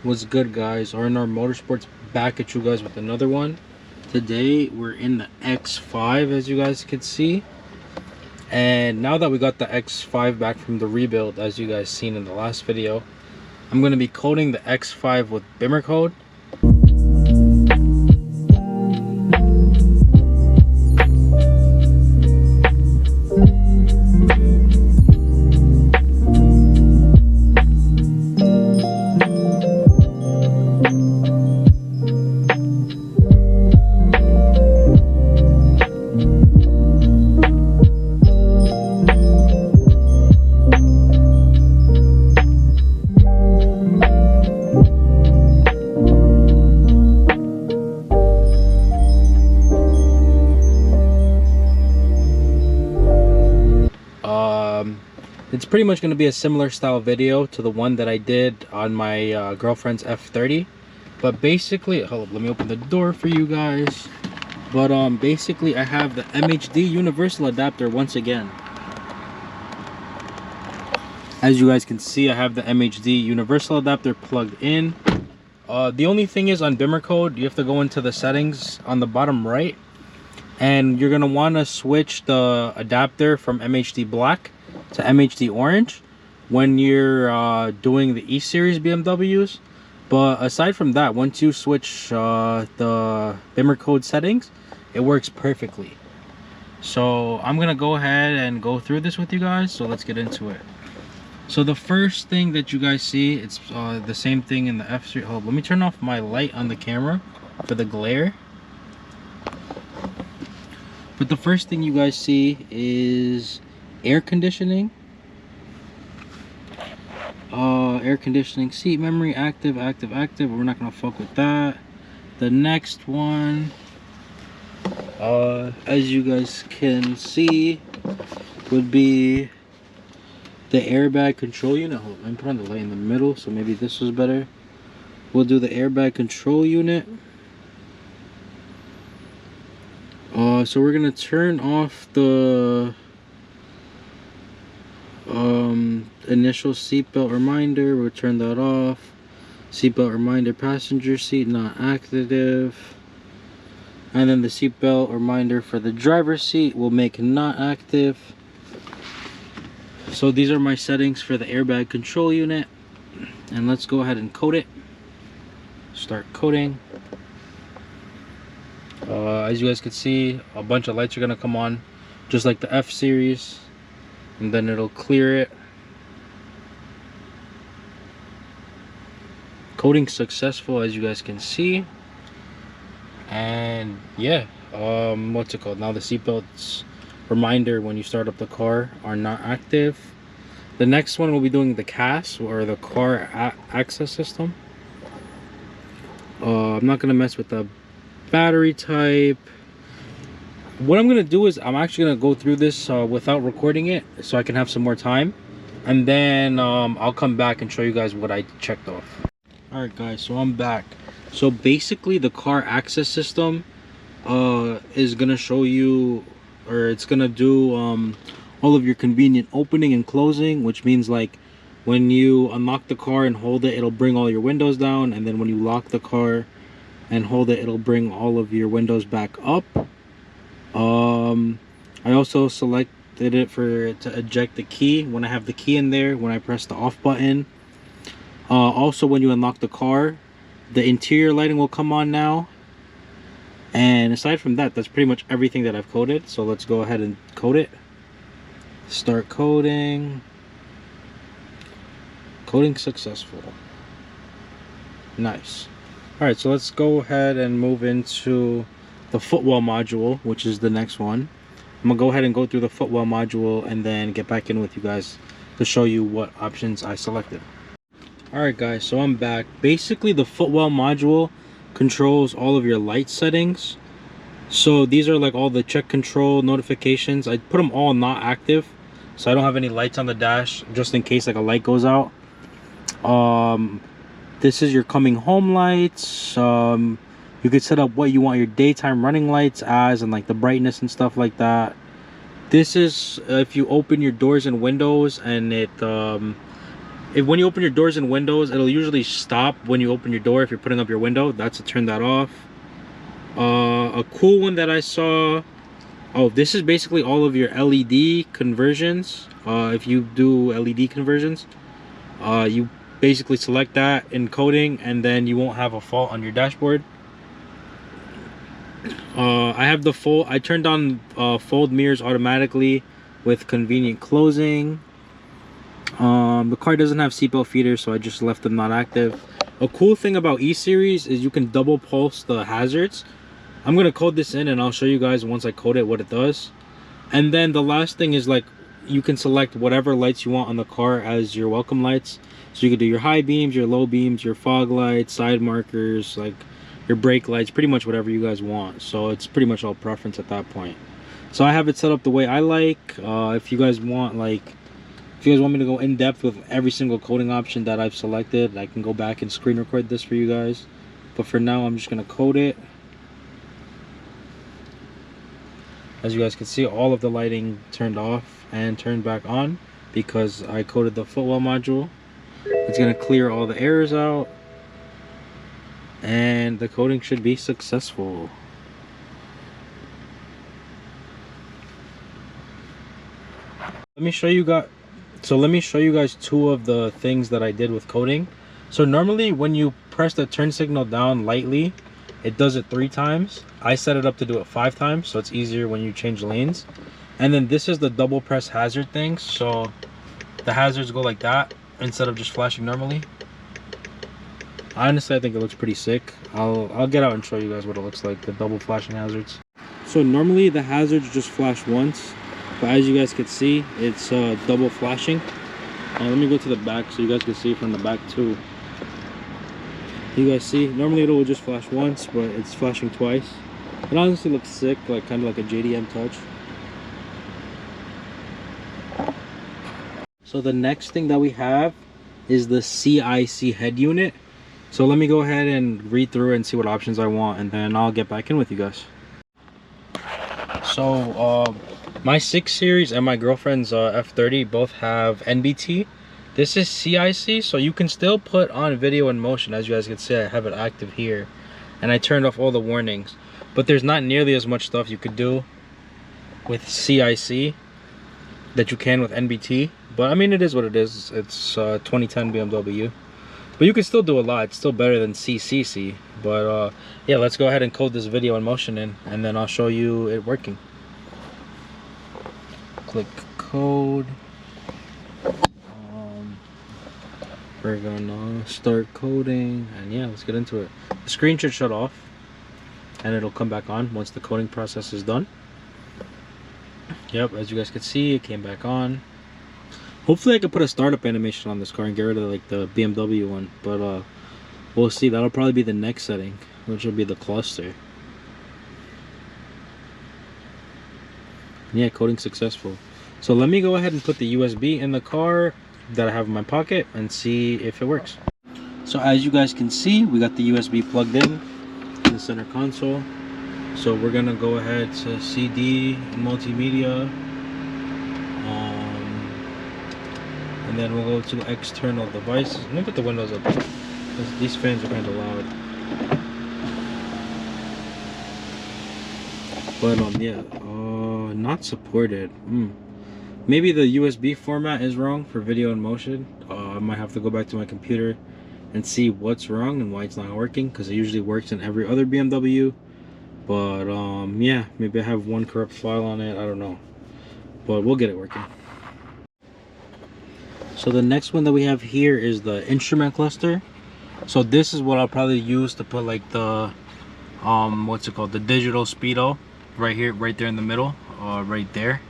What's good, guys? R&R Motorsports back at you guys with another one. Today we're in the X5, as you guys can see, and now that we got the X5 back from the rebuild, as you guys seen in the last video, I'm going to be coating the X5 with BimmerCode. It's pretty much going to be a similar style video to the one that I did on my girlfriend's F30, but basically, hold up, let me open the door for you guys. But basically I have the MHD universal adapter once again. As you guys can see, I have the MHD universal adapter plugged in. The only thing is, on BimmerCode, you have to go into the settings on the bottom right, and you're going to want to switch the adapter from MHD black to MHD orange when you're doing the E-Series BMWs. But aside from that, once you switch the BimmerCode settings, it works perfectly. So I'm gonna go ahead and go through this with you guys, so let's get into it. So the first thing that you guys see, it's the same thing in the F-Series. Hold, let me turn off my light on the camera for the glare. But the first thing you guys see is air conditioning. Air conditioning, seat memory, active. We're not gonna fuck with that. The next one, as you guys can see, would be the airbag control unit. Hold on, let me put on the light in the middle, so maybe this was better. We'll do the airbag control unit. So we're gonna turn off the initial seatbelt reminder. We'll turn that off. Seatbelt reminder, passenger seat not active. And then the seatbelt reminder for the driver's seat will make not active. So these are my settings for the airbag control unit, and let's go ahead and code it. Start coding. As you guys can see, a bunch of lights are gonna come on, just like the F-Series, and then it'll clear it. Coding successful, as you guys can see. And yeah, what's it called, now the seatbelts reminder when you start up the car are not active. The next one we'll be doing the CAS, or the car access system. I'm not gonna mess with the battery type. What I'm gonna do is I'm actually gonna go through this without recording it, so I can have some more time, and then I'll come back and show you guys what I checked off. All right, guys, so I'm back. So basically the car access system is gonna show you, or it's gonna do all of your convenient opening and closing, which means like when you unlock the car and hold it, it'll bring all your windows down, and then when you lock the car and hold it, it'll bring all of your windows back up. I also selected it to eject the key when I have the key in there when I press the off button. Also, when you unlock the car, the interior lighting will come on now. And aside from that, that's pretty much everything that I've coded. So let's go ahead and code it. Start coding. Coding successful. Nice. Alright, so let's go ahead and move into the Footwell module, which is the next one. I'm gonna go ahead and go through the Footwell module and then get back in with you guys to show you what options I selected. Alright guys, so I'm back. Basically the Footwell module controls all of your light settings. So these are like all the check control notifications. I put them all not active, so I don't have any lights on the dash, just in case like a light goes out. This is your coming home lights. You could set up what you want your daytime running lights as, and like the brightness and stuff like that. This is if you open your doors and windows and when you open your doors and windows, it'll usually stop when you open your door if you're putting up your window. That's to turn that off. A cool one that I saw, oh, this is basically all of your LED conversions. If you do LED conversions, you basically select that in coding, and then you won't have a fault on your dashboard. I have the I turned on fold mirrors automatically with convenient closing. The car doesn't have seatbelt feeders, so I just left them not active. A cool thing about E-Series is you can double pulse the hazards. I'm gonna code this in and I'll show you guys once I code it what it does. And then the last thing is, like, you can select whatever lights you want on the car as your welcome lights. So you can do your high beams, your low beams, your fog lights, side markers, like your brake lights, pretty much whatever you guys want. So it's pretty much all preference at that point. So I have it set up the way I like. If you guys want, like, if you guys want me to go in depth with every single coding option that I've selected, I can go back and screen record this for you guys. But for now, I'm just gonna code it. As you guys can see, all of the lighting turned off and turned back on because I coded the Footwell module. It's gonna clear all the errors out, and the coding should be successful. Let me show you guys two of the things that I did with coding. So normally when you press the turn signal down lightly, it does it 3 times. I set it up to do it 5 times, so it's easier when you change lanes. And then this is the double press hazard thing, so the hazards go like that instead of just flashing normally. Honestly, I think it looks pretty sick. I'll get out and show you guys what it looks like, the double flashing hazards. So normally the hazards just flash once, but as you guys can see, it's double flashing. Let me go to the back so you guys can see from the back too. You guys see, normally it will just flash once, but it's flashing twice. It honestly looks sick, like kind of like a JDM touch. So the next thing that we have is the CIC head unit. So let me go ahead and read through and see what options I want, and then I'll get back in with you guys. So my 6 Series and my girlfriend's F30 both have NBT. This is CIC, so you can still put on video in motion. As you guys can see, I have it active here, and I turned off all the warnings. But there's not nearly as much stuff you could do with CIC that you can with NBT. But I mean, it is what it is. It's 2010 BMW. But you can still do a lot. It's still better than CCC. But yeah, let's go ahead and code this video in motion in, and then I'll show you it working. Click code. We're gonna start coding, and yeah, let's get into it. The screen should shut off and it'll come back on once the coding process is done. Yep, as you guys can see, it came back on. Hopefully I can put a startup animation on this car and get rid of like the BMW one, but we'll see. That'll probably be the next setting, which will be the cluster. Yeah, coding successful. So let me go ahead and put the USB in the car that I have in my pocket and see if it works. So as you guys can see, we got the USB plugged in the center console. So we're gonna go ahead to CD and multimedia, and then we'll go to external devices. Let me put the windows up because these fans are kind of loud. But yeah, not supported. Maybe the USB format is wrong for video in motion. I might have to go back to my computer and see what's wrong and why it's not working, because it usually works in every other BMW. But yeah, maybe I have one corrupt file on it, I don't know. But we'll get it working. So the next one that we have here is the instrument cluster. So this is what I'll probably use to put like the what's it called, the digital speedo right here, right there in the middle, right there,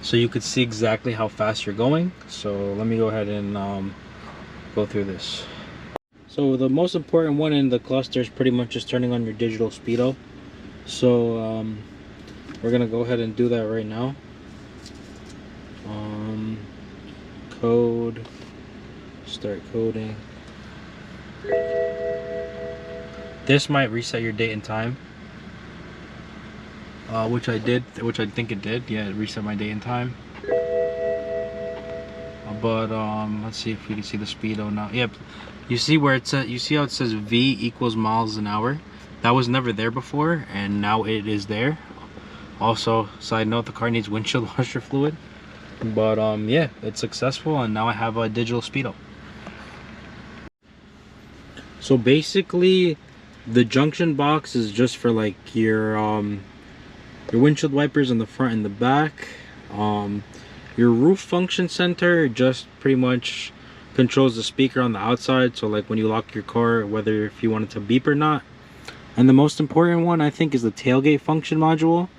so you could see exactly how fast you're going. So let me go ahead and go through this. So the most important one in the cluster is pretty much just turning on your digital speedo. So we're gonna go ahead and do that right now. Code, start coding. This might reset your date and time, which I think it did. Yeah, it reset my date and time. But let's see if we can see the Speedo now. Yep, you see where it's at, you see how it says V equals miles an hour? That was never there before, and now it is there. Also, side note, the car needs windshield washer fluid. But yeah, it's successful, and now I have a digital Speedo. So basically, the junction box is just for like your windshield wipers in the front and the back. Your roof function center just pretty much controls the speaker on the outside, so like when you lock your car, whether if you want it to beep or not. And the most important one, I think, is the tailgate function module.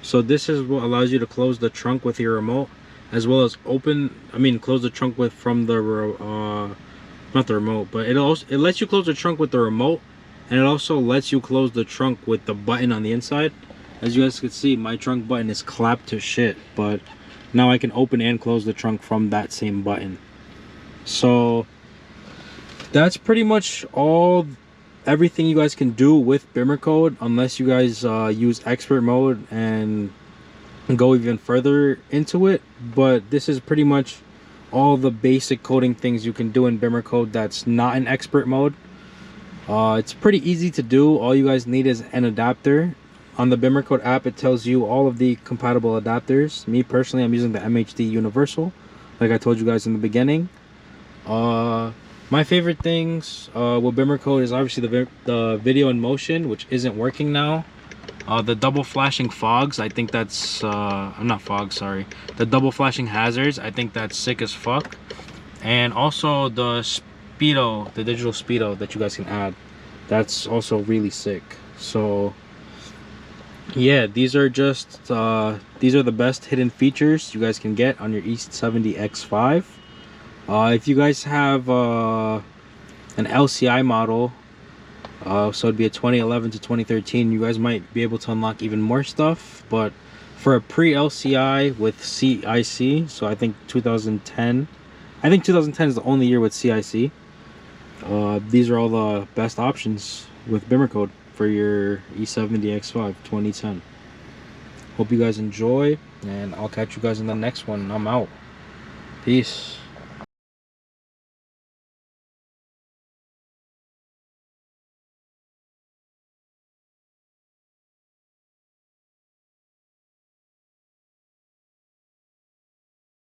So this is what allows you to close the trunk with your remote, as well as close the trunk with from the not the remote, but it lets you close the trunk with the remote, and it also lets you close the trunk with the button on the inside. As you guys can see, my trunk button is clapped to shit, but now I can open and close the trunk from that same button. So that's pretty much everything you guys can do with BimmerCode, unless you guys use expert mode and go even further into it. But this is pretty much all the basic coding things you can do in BimmerCode that's not in expert mode. It's pretty easy to do. All you guys need is an adapter. On the BimmerCode app, it tells you all of the compatible adapters. Me personally, I'm using the MHD Universal, like I told you guys in the beginning. My favorite things with BimmerCode is obviously the video in motion, which isn't working now. The double flashing fogs, I think that's not fogs, sorry, the double flashing hazards, I think that's sick as fuck. And also the Speedo, the digital Speedo that you guys can add, that's also really sick. So yeah, these are the best hidden features you guys can get on your E70 X5. If you guys have an LCI model, so it'd be a 2011 to 2013, you guys might be able to unlock even more stuff. But for a pre-LCI with CIC, so I think 2010 is the only year with CIC. These are all the best options with BimmerCode for your E70 X5 2010. Hope you guys enjoy, and I'll catch you guys in the next one. I'm out. Peace.